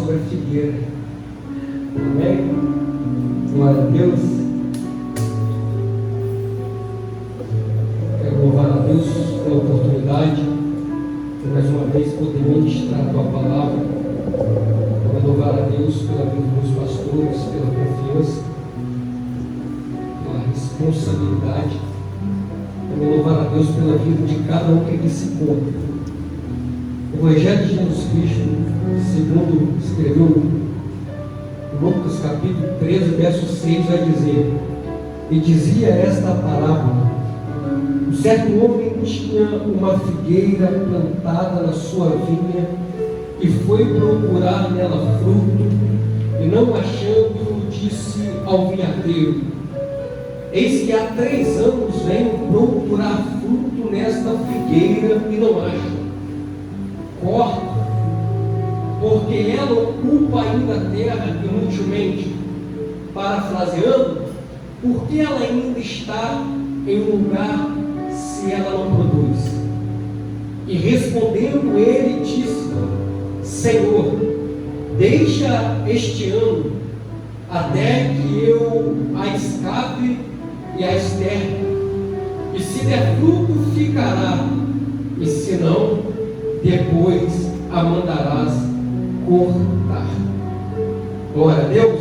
sobre a figueira. Amém? Glória a Deus. Quero louvar a Deus pela oportunidade de mais uma vez poder ministrar a tua palavra. Quero louvar a Deus pela vida dos pastores, pela confiança, pela responsabilidade. Quero louvar a Deus pela vida de cada um que aqui se encontra. O Evangelho de Jesus Cristo, segundo escreveu Lucas capítulo 13, verso 6, vai dizer: e dizia esta parábola: um certo homem tinha uma figueira plantada na sua vinha e foi procurar nela fruto, e não achando, disse ao vinhadeiro: eis que há 3 anos venho procurar fruto nesta figueira e não acho. Corta, porque ela ocupa ainda a terra inutilmente. Parafraseando, porque ela ainda está em um lugar se ela não produz? E respondendo ele, disse: Senhor, deixa este ano, até que eu a escape e a externe, e se der fruto ficará, e se não, depois a mandarás cortar. Glória a Deus.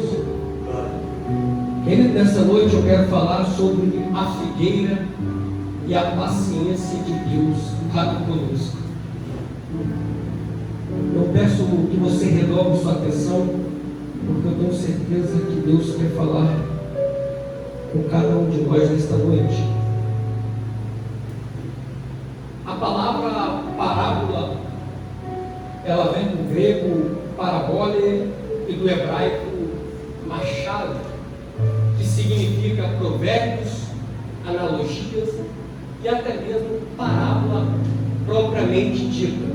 Querido, nessa noite eu quero falar sobre a figueira e a paciência de Deus para conosco. Eu peço que você redobre sua atenção, porque eu tenho certeza que Deus quer falar com cada um de nós nesta noite. A palavra parábola, ela vem do grego parabole e do hebraico machado, que significa provérbios, analogias e até mesmo parábola propriamente dita.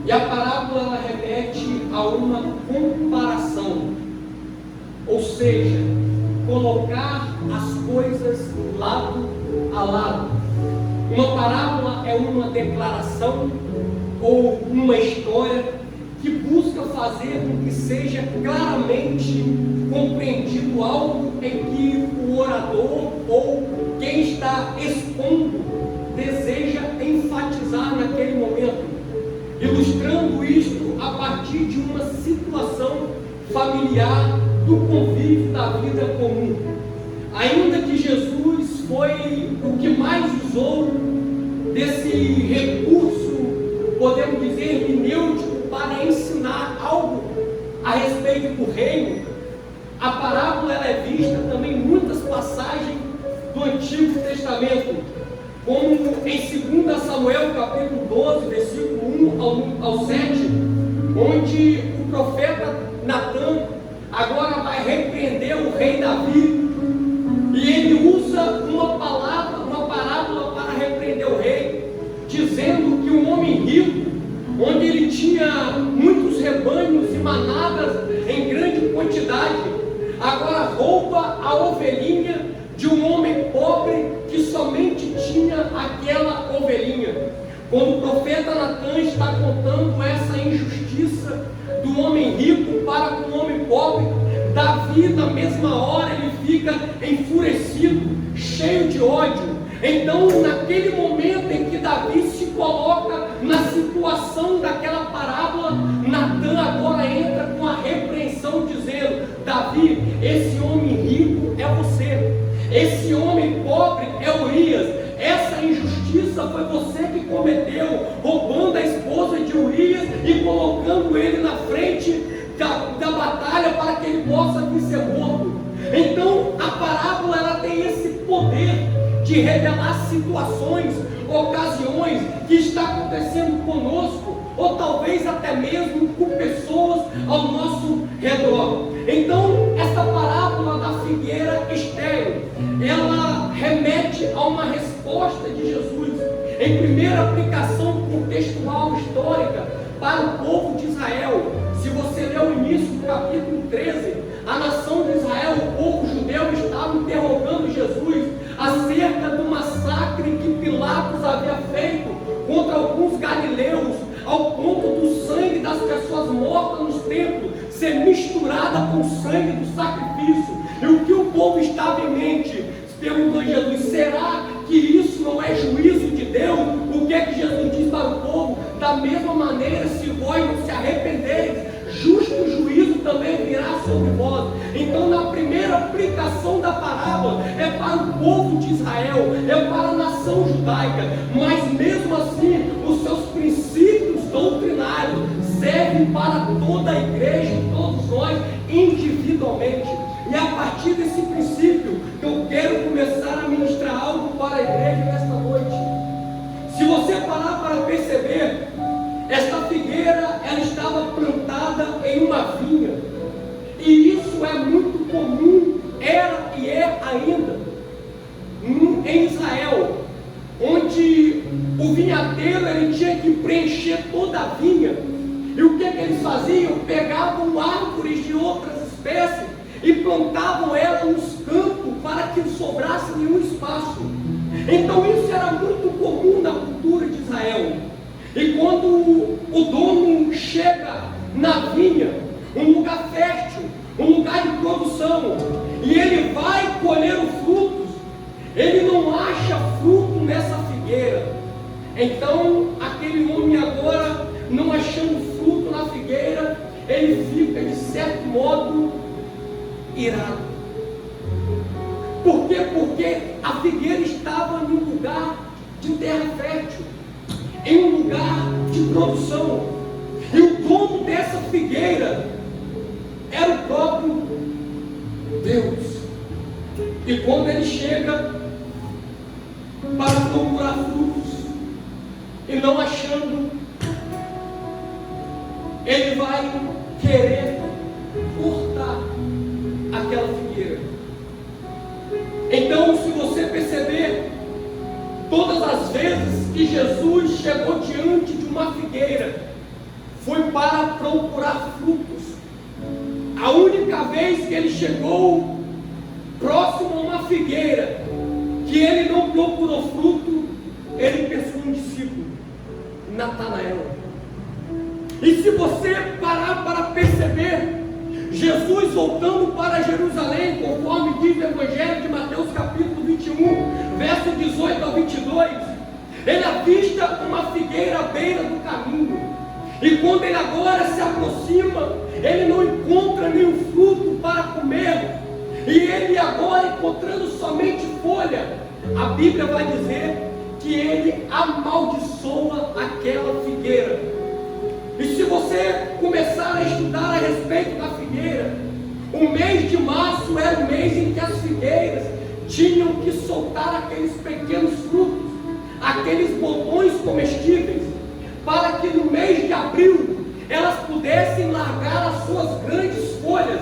E a parábola ela remete a uma comparação, ou seja, colocar as coisas lado a lado. Uma parábola é uma declaração ou uma história que busca fazer com que seja claramente compreendido algo em que o orador ou quem está expondo deseja enfatizar naquele momento, ilustrando isto a partir de uma situação familiar do convívio da vida comum. Ainda que Jesus foi o que mais usou desse recurso, podemos dizer, hermenêutico, para ensinar algo a respeito do reino, a parábola ela é vista também em muitas passagens do Antigo Testamento, como em 2 Samuel capítulo 12, versículo 1 ao 7, onde o profeta Natã agora vai repreender o rei Davi, e ele usa uma parábola para repreender o rei, dizendo que um homem rico, onde ele tinha muitos rebanhos e manadas em grande quantidade, agora rouba a ovelhinha de um homem pobre que somente tinha aquela ovelhinha. Quando o profeta Natã está contando essa injustiça do homem rico para com o homem pobre, Davi, na mesma hora, ele fica enfurecido, cheio de ódio. Então, naquele momento em que Davi se coloca na situação daquela parábola, Natã agora entra com a repreensão, dizendo: Davi, esse homem rico é você, esse homem pobre é Urias, essa injustiça foi você que cometeu, roubando a esposa de Urias e colocando ele na frente da batalha para que ele possa vir ser morto. Então a parábola ela tem esse poder de revelar situações, ocasiões que está acontecendo conosco, ou talvez até mesmo com pessoas ao nosso redor. Então essa parábola da figueira estéril, ela remete a uma resposta de Jesus, em primeira aplicação contextual histórica para o povo de Israel. Se você ler o início do capítulo 13, a nação de Israel, o povo judeu, estava interrogando Jesus acerca do massacre que Pilatos havia feito contra alguns galileus, ao ponto do sangue das pessoas mortas nos templo ser misturada com o sangue do sacrifício. E o que o povo estava em mente? Perguntou Jesus: será que isso não é juízo de Deus? O que é que Jesus diz para o povo? Da mesma maneira, se vós não se arrependereis, justo juízo também virá sobre vós. Então, na primeira aplicação da parábola, é para o povo de Israel, é para a nação judaica, mas mesmo assim, os seus princípios doutrinários servem para toda a igreja, todos nós individualmente. E a partir desse princípio que eu quero começar a ministrar algo para a igreja nesta noite. Se você parar para perceber, esta figueira, ela estava plantada em uma vinha. E isso é muito comum, era e é ainda, em Israel, onde o vinhadeiro ele tinha que preencher toda a vinha. E o que eles faziam? Pegavam árvores de outras espécies e plantavam ela nos campos para que não sobrasse nenhum espaço. Então isso era muito comum na cultura de Israel. E quando o dono chega na vinha, um lugar fértil, um lugar de produção, e ele vai colher os frutos, ele não acha fruto nessa figueira. Então aquele homem agora, não achando fruto na figueira, ele fica de certo modo irado. Por quê? Porque a figueira estava em um lugar de terra fértil, em um lugar de produção, e o dono dessa figueira era o próprio Deus. E quando ele chega para procurar frutos e não achando, ele vai querer cortar aquela figueira. Então, se você perceber, todas as vezes que Jesus chegou diante de uma figueira, foi para procurar frutos. A única vez que ele chegou próximo a uma figueira, que ele não procurou fruto, ele pensou um discípulo, Natanael. E se você parar para perceber, Jesus voltando para Jerusalém, conforme diz o Evangelho de Mateus capítulo 21, verso 18 ao 22, ele avista uma figueira à beira do caminho. E quando ele agora se aproxima, ele não encontra nenhum fruto para comer. E ele agora, encontrando somente folha, a Bíblia vai dizer que ele amaldiçoa aquela figueira. E se você começar a estudar a respeito da figueira, o mês de março era o mês em que as figueiras tinham que soltar aqueles pequenos frutos, aqueles botões comestíveis, para que no mês de abril elas pudessem largar as suas grandes folhas,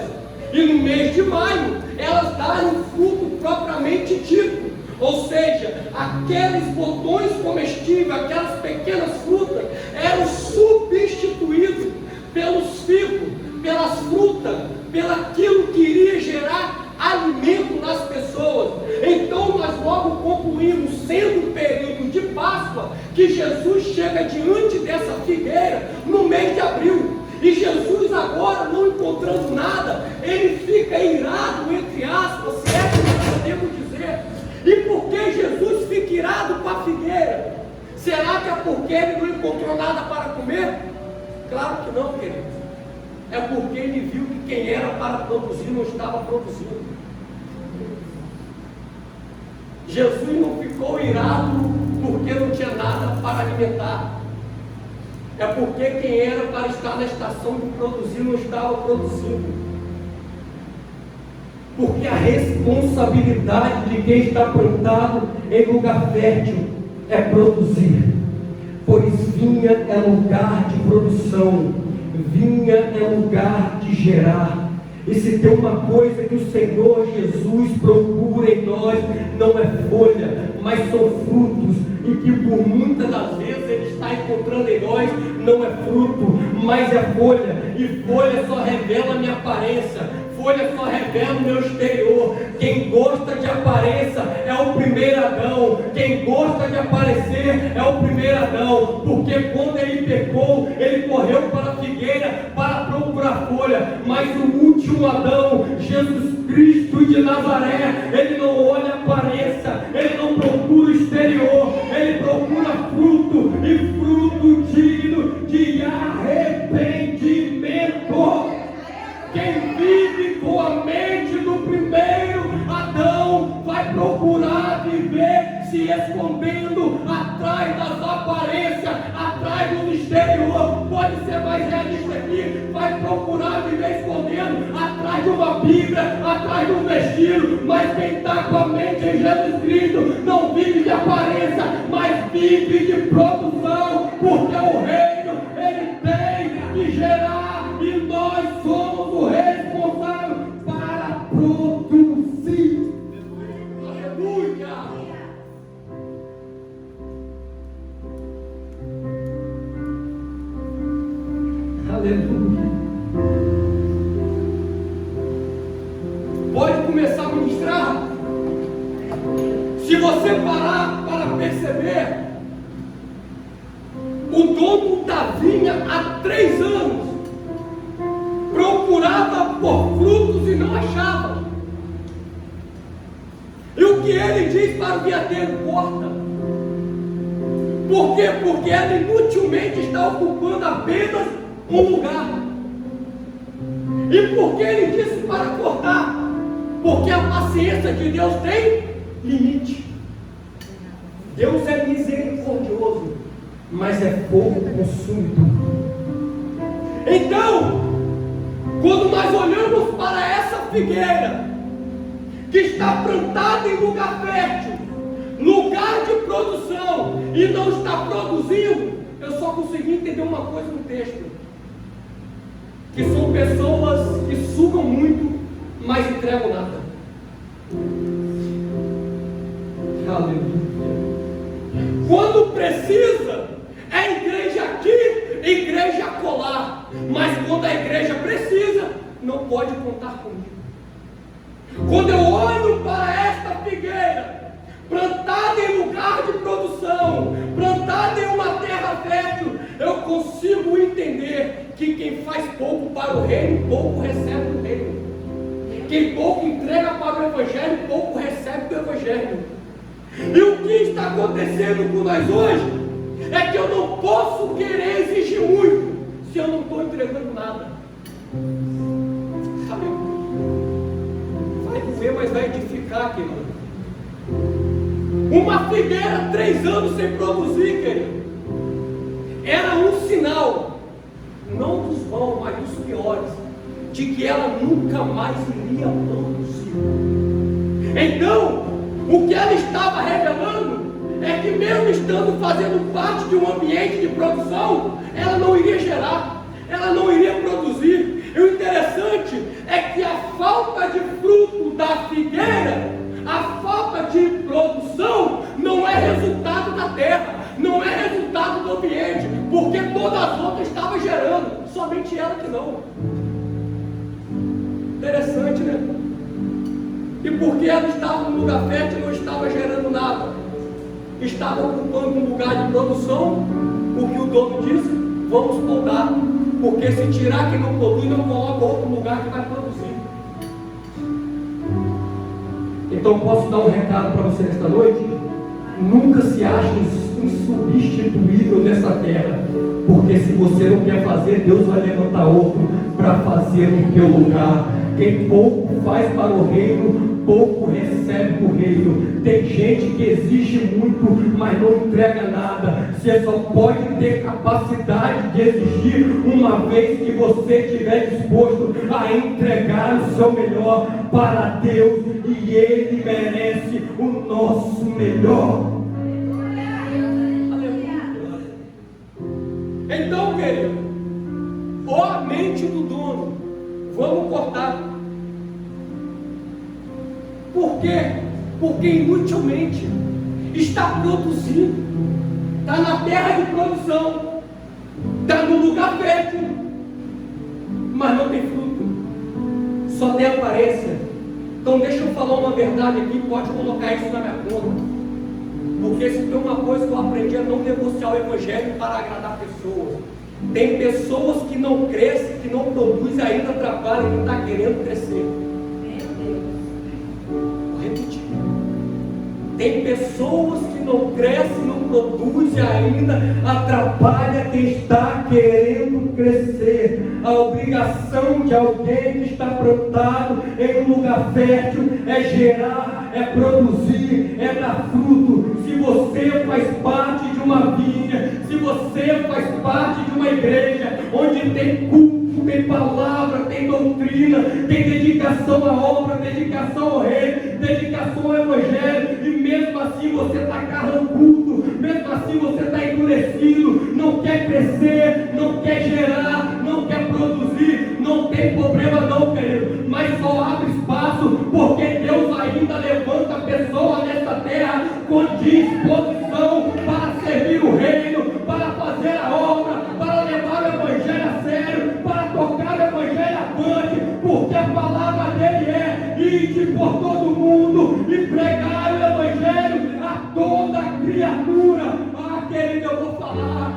e no mês de maio elas darem fruto propriamente dito. Ou seja, aqueles botões comestíveis, aquelas pequenas frutas, eram substituídos pelos figos, pelas frutas, pelaquilo que iria gerar alimento nas pessoas. Então nós logo concluímos, sendo o período de Páscoa, que Jesus chega diante dessa figueira no mês de abril. E Jesus agora, não encontrando nada, ele fica irado, entre aspas, se é que nós podemos dizer. E por que Jesus fica irado com a figueira? Será que é porque ele não encontrou nada para comer? Claro que não, queridos. É porque ele viu que quem era para produzir não estava produzindo. Jesus não ficou irado porque não tinha nada para alimentar. É porque quem era para estar na estação de produzir não estava produzindo. Porque a responsabilidade de quem está plantado em lugar fértil é produzir. Pois vinha é lugar de produção, vinha é lugar de gerar. E se tem uma coisa que o Senhor Jesus procura em nós, não é folha, mas são frutos. e que por muitas das vezes Ele está encontrando em nós, não é fruto, mas é folha, e folha só revela a minha aparência, folha só revela o meu exterior. Quem gosta de aparência é o primeiro Adão, quem gosta de aparecer é o primeiro Adão, porque quando ele pecou, ele correu para a figueira para procurar folha, mas o último Adão, Jesus Cristo de Nazaré, ele não olha a aparência, ele não procura o exterior, ele procura fruto, e fruto digno de arrependimento. Quem vive com a mente do primeiro Adão vai procurar viver se escondendo atrás das aparências, atrás do exterior. Pode ser mais realista aqui, vai procurar viver escondendo atrás de uma Bíblia, atrás de um vestido. Mas quem está com a mente em Jesus Cristo não vive de aparência, mas vive de produção, porque o reino ele tem que gerar e nós somos o responsável para produzir. Aleluia! Aleluia! Pode começar a ministrar. Se você parar para perceber, o dono da vinha há 3 anos procurava por frutos e não achava. E o que ele diz para o vinhadeiro? Corta. Por quê? Porque ela inutilmente está ocupando apenas um lugar. E por que ele disse para cortar? Porque a paciência de Deus tem limite. Deus é misericordioso, mas é fogo consumidor. Então, quando nós olhamos para essa figueira, que está plantada em lugar fértil, lugar de produção, e não está produzindo, eu só consegui entender uma coisa no texto: que são pessoas que sugam muito, mas entregam nada. Aleluia. Quando precisa, é igreja aqui, igreja acolá. Mas quando a igreja precisa, não pode contar comigo. Quando eu olho para esta figueira, plantada em lugar de produção, plantada em uma terra fértil, eu consigo entender que quem faz pouco para o reino, pouco recebe do reino. Quem pouco entrega para o evangelho, pouco recebe do evangelho. E o que está acontecendo com nós hoje é que eu não posso querer exigir muito se eu não estou entregando nada. Sabe? Vai doer, mas vai edificar, querido. Uma figueira 3 anos sem produzir, querido, era um sinal, não dos bons, mas dos piores, de que ela nunca mais iria produzir. Então, o que ela estava revelando é que mesmo estando fazendo parte de um ambiente de produção, ela não iria gerar, ela não iria produzir. E o interessante é que a falta de fruto da figueira, a falta de produção, não é resultado da terra, não é resultado do ambiente, porque todas as outras estavam gerando, somente ela que não. Interessante, né? E porque ela estava no lugar fértil, não estava gerando nada, estava ocupando um lugar de produção, o que o dono disse: vamos podar, porque se tirar quem não produz, não coloca outro lugar que vai produzir. Então posso dar um recado para você nesta noite? Nunca se ache insubstituível nessa terra, porque se você não quer fazer, Deus vai levantar outro para fazer no teu lugar. Quem pouco faz para o reino, pouco recebe do reino. Tem gente que exige muito, mas não entrega nada. Você só pode ter capacidade de exigir uma vez que você estiver disposto a entregar o seu melhor para Deus, e Ele merece o nosso melhor. Então, querido, ó a mente do dono, vamos cortar. Por quê? Porque inutilmente está produzindo, está na terra de produção, está no lugar fértil, mas não tem fruto, só tem aparência. Então deixa eu falar uma verdade aqui, pode colocar isso na minha conta. Porque se tem uma coisa que eu aprendi é não negociar o evangelho para agradar pessoas. Tem pessoas que não crescem, que não produzem, ainda atrapalham quem está querendo crescer. Vou repetir. Tem pessoas que não crescem, não produzem, ainda atrapalham quem está querendo crescer. A obrigação de alguém que está plantado em um lugar fértil é gerar, é produzir, é dar fruto. Se você faz parte de uma vinha, se você faz parte de uma igreja onde tem culto, tem palavra, tem doutrina, tem dedicação à obra, dedicação ao reino, dedicação ao evangelho, e mesmo assim você está carrancudo, mesmo assim você está endurecido, não quer crescer, não quer gerar, não quer produzir, não tem problema não, querido, mas só abre espaço, porque Deus ainda levanta pessoas nessa terra com disposição para servir o reino, para fazer a obra, para levar o evangelho a sério, para tocar o evangelho avante, porque a palavra dele é: ide por todo mundo e pregar o evangelho a toda criatura. Ah, querido, eu vou falar.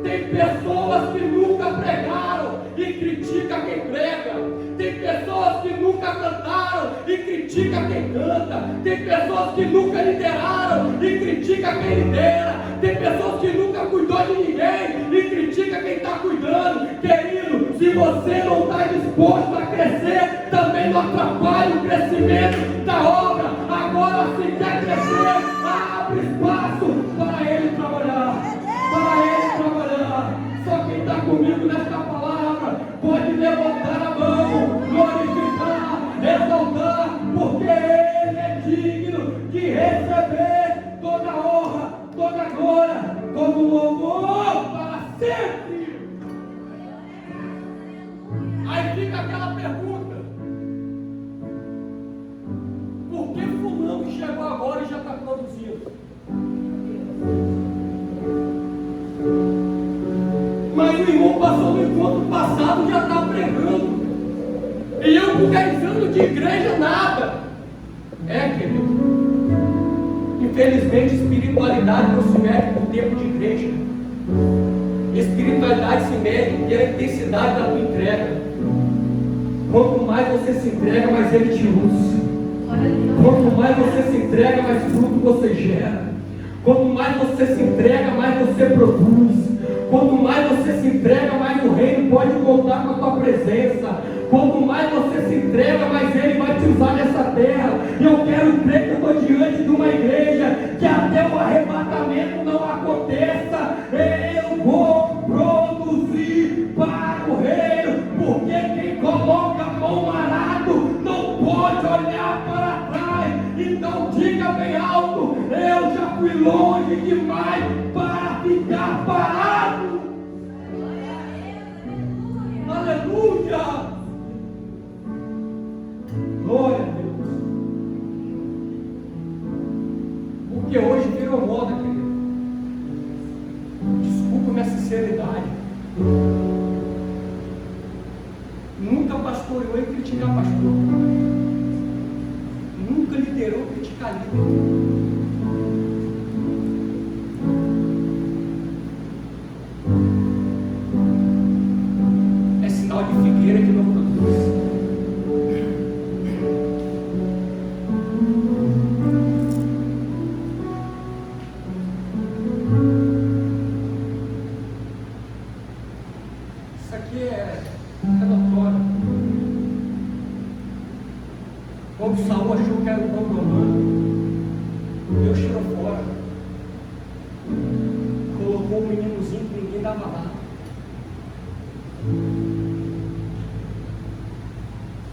Tem pessoas que nunca pregaram e critica quem prega. Tem pessoas que nunca cantaram e critica quem canta. Tem pessoas que nunca lideraram e critica quem lidera. Tem pessoas que nunca cuidou de ninguém e critica quem está cuidando. Querido, se você não está disposto a crescer, também não atrapalha o crescimento da obra. Agora, se quer crescer, abre espaço para ele trabalhar. Para ele trabalhar. Só quem está comigo nesta palavra pode levantar a mão, glorificar, exaltar, porque ele é digno de receber toda a honra, toda a glória, todo o louvor para sempre. Aí fica aquela pergunta: por que fulano chegou agora e já está produzindo? Mas o irmão passou no encontro passado e já está pregando. E eu com 10 anos de igreja, nada. É, querido. Infelizmente, espiritualidade não se mede por tempo de igreja. Espiritualidade se mede pela intensidade da tua entrega. Quanto mais você se entrega, mais ele te usa. Quanto mais você se entrega, mais fruto você gera. Quanto mais você se entrega, mais você produz. Quanto mais você se entrega, mais o reino pode contar com a tua presença. Quanto mais você se entrega, mais ele vai te usar nessa terra. E eu quero crer que eu estou diante de uma igreja que até o arrebatamento não aconteça, eu vou produzir para o reino, porque quem coloca a mão no arado não pode olhar para trás. Então diga bem alto: eu já fui longe demais para ficar parado. Aleluia! Glória a Deus. Porque hoje virou moda, querido. Desculpa minha sinceridade. Nunca pastoreou e criticar pastor. Nunca liderou e criticar líder. É sinal de figueira que não produz. Isso aqui é notório. Quando Saul achou que era o bom romano, Deus tirou fora. Colocou um meninozinho que ninguém dava nada.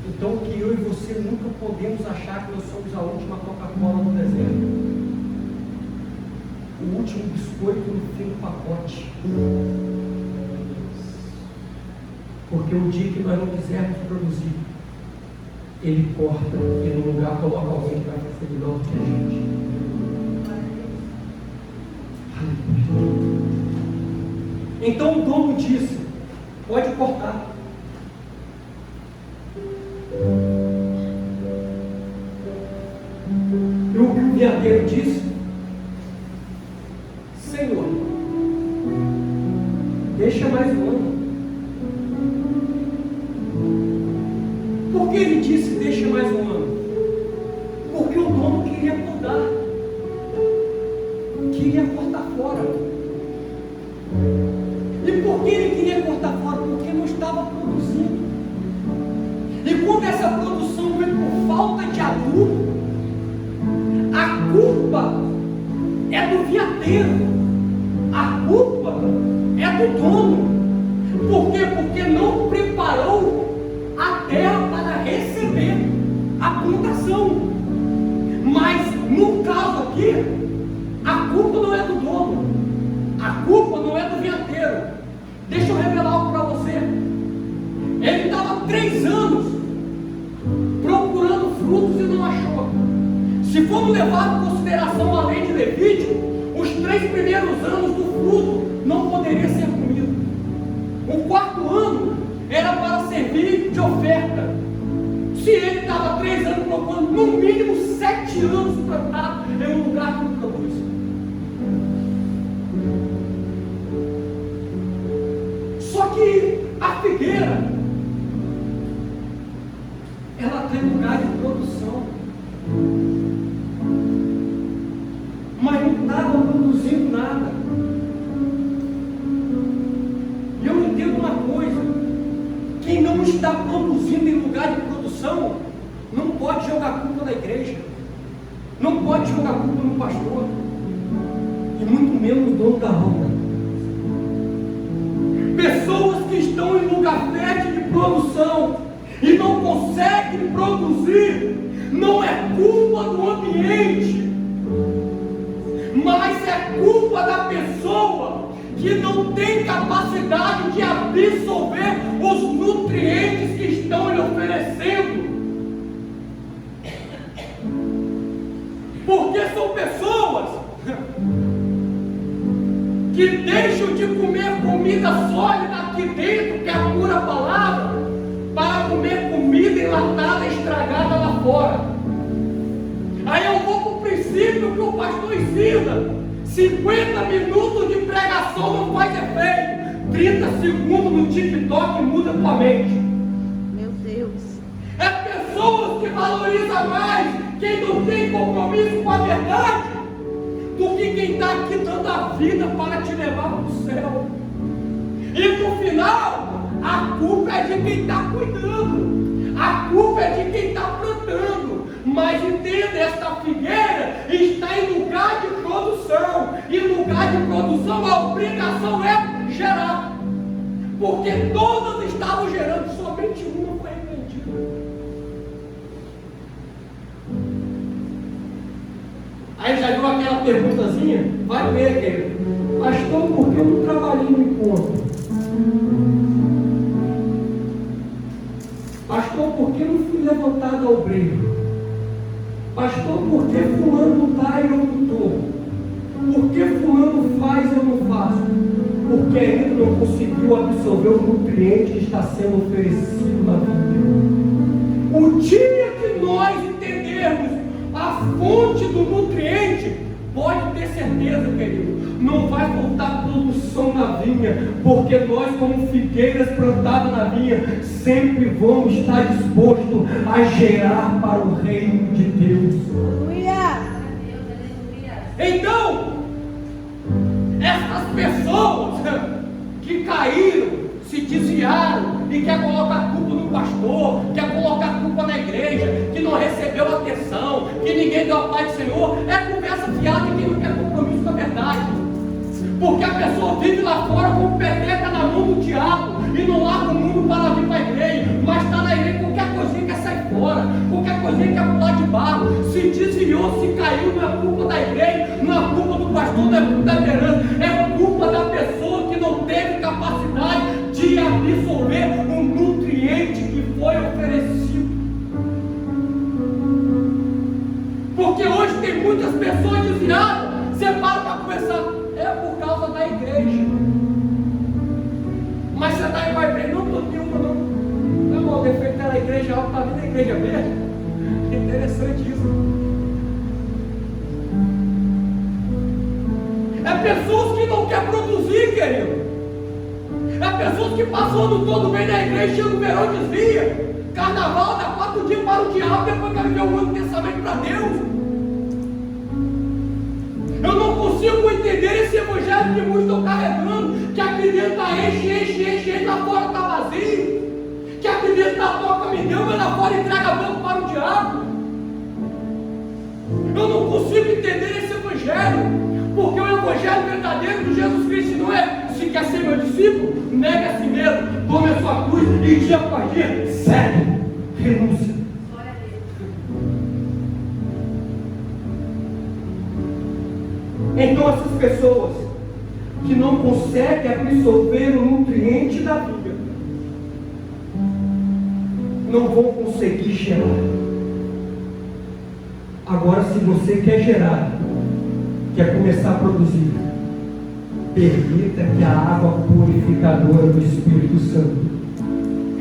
Então que eu e você nunca podemos achar que nós somos a última Coca-Cola do deserto, o último biscoito no fim do pacote. Porque o dia que nós não quisermos produzir, ele corta e no lugar coloca alguém que vai fazer melhor do que a gente. Então o dono disse: pode cortar. E o vinhadeiro disse: Senhor, deixa mais um ano. Por que ele disse deixa mais um ano? Porque o dono queria podar, queria cortar fora. E por que ele queria cortar fora? Porque não estava produzindo. E quando essa produção veio por falta de adubo, a culpa é do vinhadeiro, a culpa é do dono. Por quê? Porque não preparou a terra para receber a plantação. Mas no caso aqui, a culpa não é do dono, a culpa não é do vinhadeiro. Deixa eu revelar algo para você. Ele estava 3 anos procurando frutos e não achou. Se formos levar em consideração a lei de Levítico, os 3 primeiros anos do fruto não poderia ser comido. O 4º ano era para servir de oferta. Se ele estava 3 anos procurando, no mínimo 7 anos plantado em um lugar que não produz. Só que a figueira, ela tem lugar de produção, mas não estava produzindo nada. E eu entendo uma coisa: quem não está produzindo em lugar de produção não pode jogar culpa na igreja, não pode jogar culpa no pastor, e muito menos no dono da obra. Pessoas que estão em lugar fértil de produção e não conseguem produzir, não é culpa do ambiente, mas é culpa da pessoa que não tem capacidade de absorver os nutrientes que estão lhe oferecendo. Porque são pessoas que deixam de comer comida sólida aqui dentro, que é a pura palavra, para comer comida enlatada, estragada lá fora. Aí eu vou para o princípio que o pastor ensina: 50 minutos de pregação não faz efeito, 30 segundos no TikTok muda tua mente. Meu Deus. É pessoas que valorizam mais quem não tem compromisso com a verdade do que quem está aqui dando a vida para te levar para o céu. E no final, a culpa é de quem está cuidando, a culpa é de quem está plantando. Mas entenda, esta figueira está em lugar de produção. E em lugar de produção, a obrigação é gerar. Porque todas estavam gerando, somente uma foi repreendida. Aí já viu aquela perguntazinha? Vai ver, querido. Pastor, por que eu não trabalhei no encontro? Pastor, por que eu não fui levantado ao obreiro? Pastor, por que fulano dá e eu não estou? Por que fulano faz e eu não faço? Porque ainda não conseguiu absorver o nutriente que está sendo oferecido na vida. O dia que nós entendermos a fonte do nutriente, pode ter certeza, querido, não vai faltar produção na vinha, porque nós, como figueiras plantadas na vinha, sempre vamos estar dispostos a gerar para o reino de Deus. Aleluia! Então, essas pessoas que caíram, se desviaram e quer colocar culpa no pastor, quer colocar culpa na igreja, que não recebeu atenção, que ninguém deu a paz do Senhor, é conversa fiada de quem não quer compromisso com a verdade. Porque a pessoa vive lá fora com peteca na mão do diabo e não larga o mundo para vir para a igreja, mas está na igreja, qualquer coisinha quer sair fora, qualquer coisinha quer pular de barro, se desviou, se caiu, não é culpa da igreja, não é culpa do pastor, não é culpa da liderança, é culpa da pessoa que não teve capacidade de absorver o nutriente que foi oferecido. Porque hoje tem muitas pessoas desviadas, você para conversar, é por causa da igreja. igreja alta, está vindo a igreja verde. Interessante isso. É pessoas que não querem produzir, querido. É pessoas que passam o ano todo bem na igreja, chega no verão e desvia. Carnaval dá 4 dias para o diabo, depois quero ver o ano intensamente para Deus. Eu não consigo entender esse evangelho que muitos estão carregando, que aqui dentro está enche, lá fora está vazio. Que aqui dentro está toca me deu, mas lá fora entrega banco para o diabo. Eu não consigo entender esse evangelho. Porque o evangelho verdadeiro de Jesus Cristo não é: se quer ser meu discípulo, nega a si mesmo, tome a sua cruz e dia após dia, segue, renúncia. Então essas pessoas que não conseguem absorver o nutriente da vida não vão conseguir gerar. Agora, se você quer gerar, quer começar a produzir, permita que a água purificadora do Espírito Santo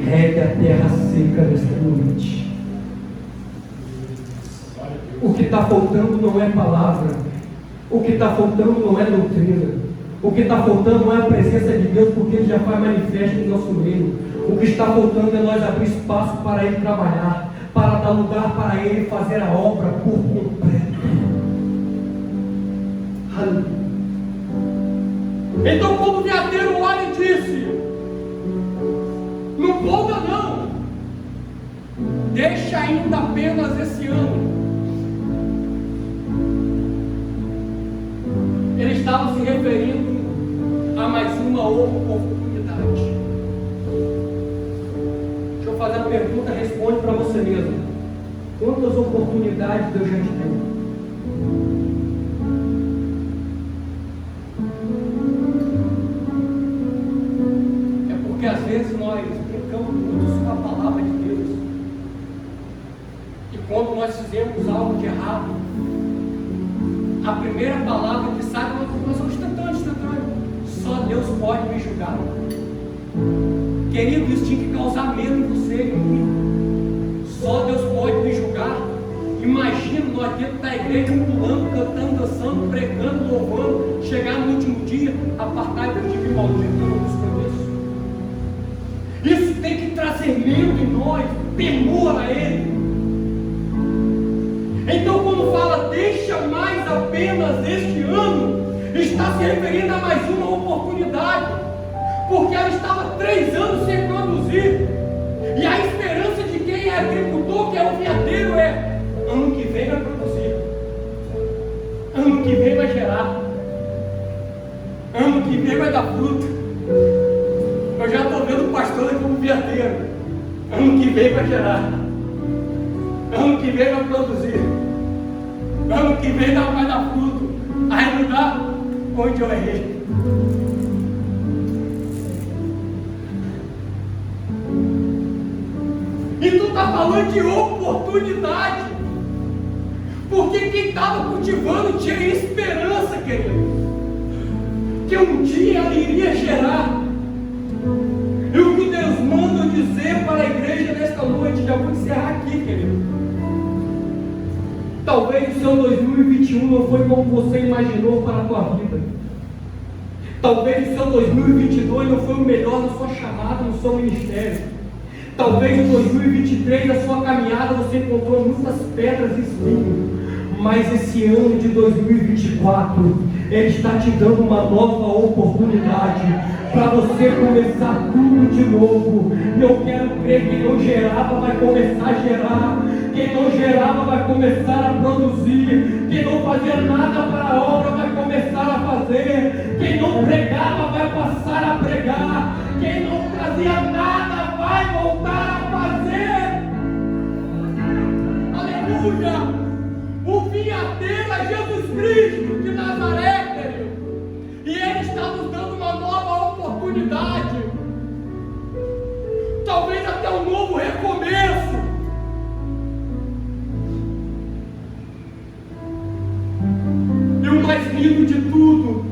regue a terra seca nesta noite. O que está faltando não é palavra, o que está faltando não é doutrina, o que está faltando não é a presença de Deus, porque Ele já faz manifesto no nosso meio. O que está faltando é nós abrir espaço para Ele trabalhar, para dar lugar para Ele fazer a obra por completo. Então, quando o veadeiro olha e disse: não volta não, deixa ainda apenas esse ano, ele estava se referindo a mais uma oportunidade. Deixa eu fazer uma pergunta, responde para você mesmo: quantas oportunidades Deus já te deu? Porque às vezes nós brincamos muito com a palavra de Deus, e quando nós fizemos algo de errado, a primeira palavra que sai, nós somos instantâneos. Só Deus pode me julgar. Querido, isso tinha que causar medo em você, querido. Só Deus pode me julgar. Imagina nós dentro da igreja, pulando, cantando, dançando, pregando, louvando, chegar no último dia, apartai-vos de mim, maldito, eu não vos conheço. Isso tem que trazer medo em nós, temor a Ele. Então, quando fala deixa mais apenas este ano, está se referindo a mais uma oportunidade, porque ela estava 3 anos sem produzir, e a esperança de quem é agricultor, que é o veadeiro, é: ano que vem vai produzir, ano que vem vai gerar, ano que vem vai dar fruto. Eu já estou vendo o pastor como veadeiro: ano que vem vai gerar, ano que vem vai produzir, ano que vem vai dar fruto. Aí não dá, onde eu errei. E tu está falando de oportunidade, porque quem estava cultivando tinha esperança, querido, que um dia ela iria gerar. E o que Deus manda dizer para a igreja nesta noite, já vou encerrar aqui, querido. Talvez o seu 2021 não foi como você imaginou para a tua vida. Talvez o seu 2022 não foi o melhor na sua chamada, no seu ministério. Talvez em 2023, na sua caminhada, você encontrou muitas pedras e espinhos. Mas esse ano de 2024, Ele está te dando uma nova oportunidade para você começar tudo de novo. Eu quero crer que quem não gerava vai começar a gerar. Quem não gerava vai começar a produzir. Quem não fazia nada para a obra vai começar a fazer. Quem não pregava vai passar a pregar. Quem não fazia nada vai voltar a fazer. Aleluia! O vinhadeiro é Jesus Cristo de Nazaré, querido. E Ele está nos dando uma nova oportunidade. Talvez até um novo recomeço. E o mais lindo de tudo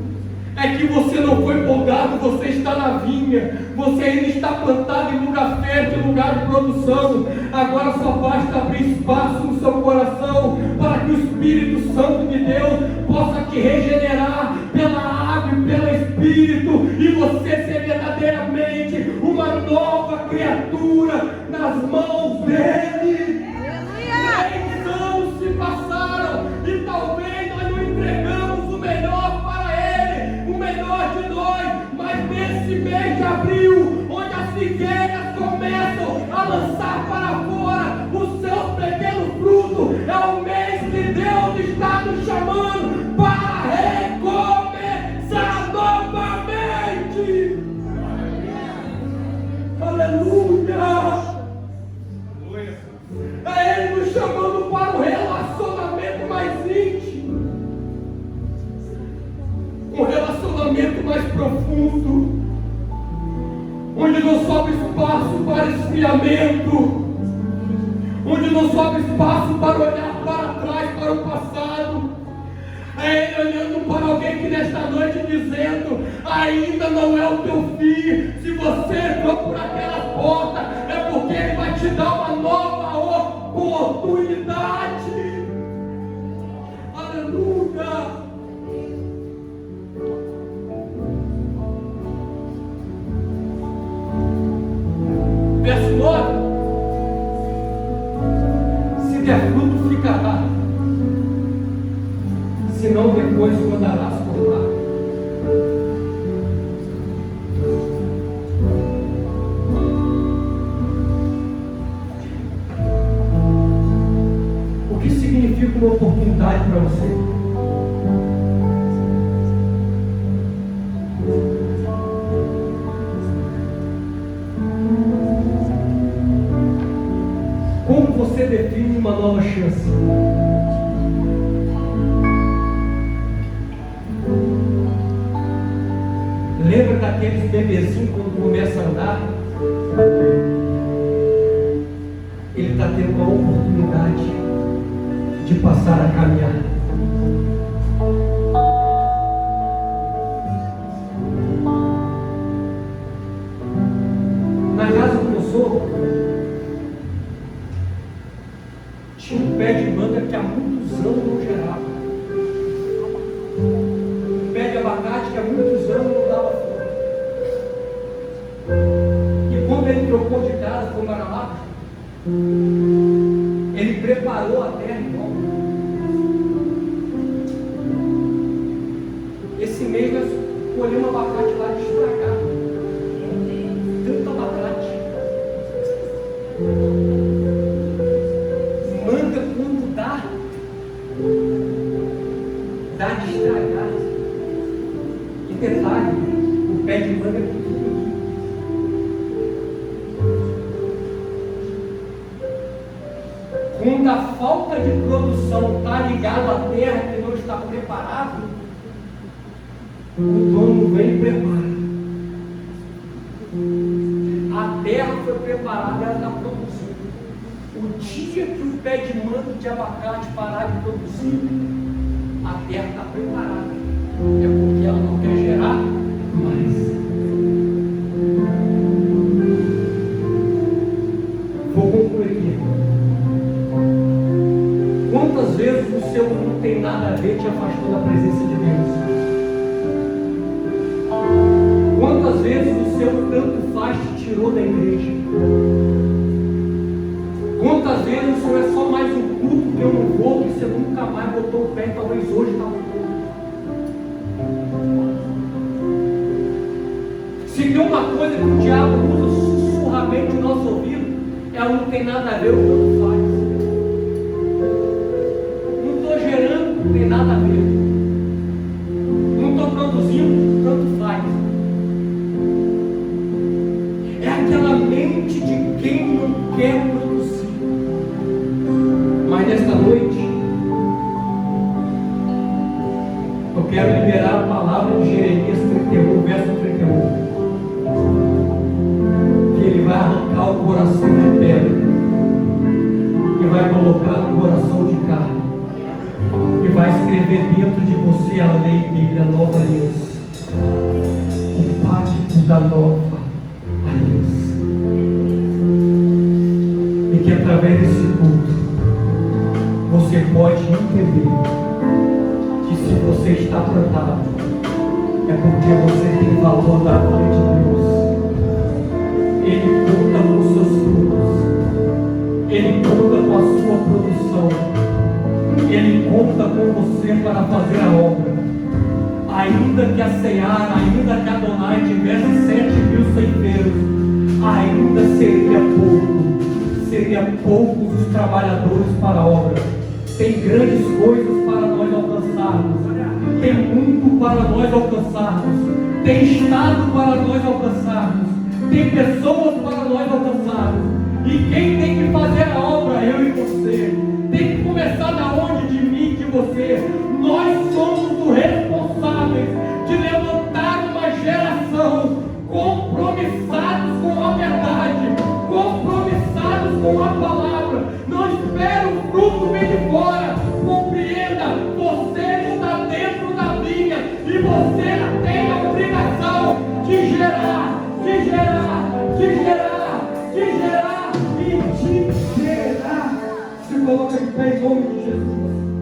é que você não foi podado, você está na vinha. Você ainda está plantado em lugar fértil, em lugar de produção. solução. Agora só basta abrir espaço no seu coração para que o Espírito Santo de Deus possa te regenerar pela água e pelo Espírito, e você ser verdadeiramente uma nova criatura nas mãos dele. 3 anos se passaram e talvez nós não entregamos o melhor para ele, o melhor de nós, mas nesse mês de abril, onde as figueiras começam a lançar para fora os seus pequenos frutos, é o mês que Deus está nos chamando para recomeçar novamente. Aleluia! É Ele nos chamando para um relacionamento mais íntimo, um relacionamento mais profundo, onde não sobra espaço para esfriamento, onde não sobra espaço para olhar para trás, para o passado. É Ele olhando para alguém que nesta noite dizendo: ainda não é o teu fim. Se você entrou por aquela porta, é porque Ele vai te dar uma nova oportunidade. Aleluia! Verso 9: se der fruto, ficará, senão depois mandarás cortar. O que significa uma oportunidade para você? Como você define uma nova chance? Lembra daqueles bebezinhos quando começa a andar? Ele está tendo uma oportunidade de passar a caminhar. Na casa que eu sou, tinha um pé de manga que há muitos anos não gerava. Um pé de abacate que há muitos anos não dava fruto. E quando ele trocou de casa, foi para lá, ele preparou a terra em volta. Esse mês nós colhemos abacate lá de estragar. Tanto abacate. Manga quando dá de estragar. E detalhe, o pé de manga é pequenininho. Quando a falta de produção está ligada à terra que não está preparada, o dono vem e prepara. A terra foi preparada, ela está produzindo. O dia que o pé de manga de abacate parar de produzir, a terra está preparada. É porque ela não quer gerar mais. Vou concluir aqui. Quantas vezes o seu não tem nada a ver te afastou da presença de Deus? Quantas vezes o seu tanto faz te tirou da igreja? Quantas vezes o Senhor é só mais um culto que eu não vou, que você nunca mais botou o pé, talvez hoje está voltando. Se tem uma coisa que o diabo usa sussurramente no nosso ouvido, ela não tem nada a ver com o que faz. Não estou gerando, não tem nada a ver. Não estou produzindo, tanto faz. É aquela mente de quem não quer produzir. Mas nesta noite, eu quero liberar a palavra de Jeremias 31, verso 31. Que ele vai arrancar o coração de pedra e vai colocar no coração de carne. E vai escrever dentro de você a lei dele, a nova aliança. O pacto da nova aliança. através desse culto, você pode entender que se você está plantado, é porque você tem valor na frente de Deus. Ele conta com os seus frutos, Ele conta com a sua produção, Ele conta com você para fazer a obra. Ainda que a Seara, ainda que a Adonai tivesse 7.000 ceifeiros, ainda seria poucos os trabalhadores para a obra. Tem grandes coisas para nós alcançarmos, tem mundo para nós alcançarmos, tem estado para nós alcançarmos, tem pessoas para nós alcançarmos. E quem tem que fazer a obra? Eu e você. Tem que começar da onde? De mim, de você. Nós somos os responsáveis de levantar uma geração compromissados com a verdade, compromissados com a palavra. Não espere o fruto vir de fora. Compreenda, você está dentro da vinha e você tem a obrigação de gerar, de gerar, de gerar, de gerar e de gerar. Se coloca em pé em nome de Jesus.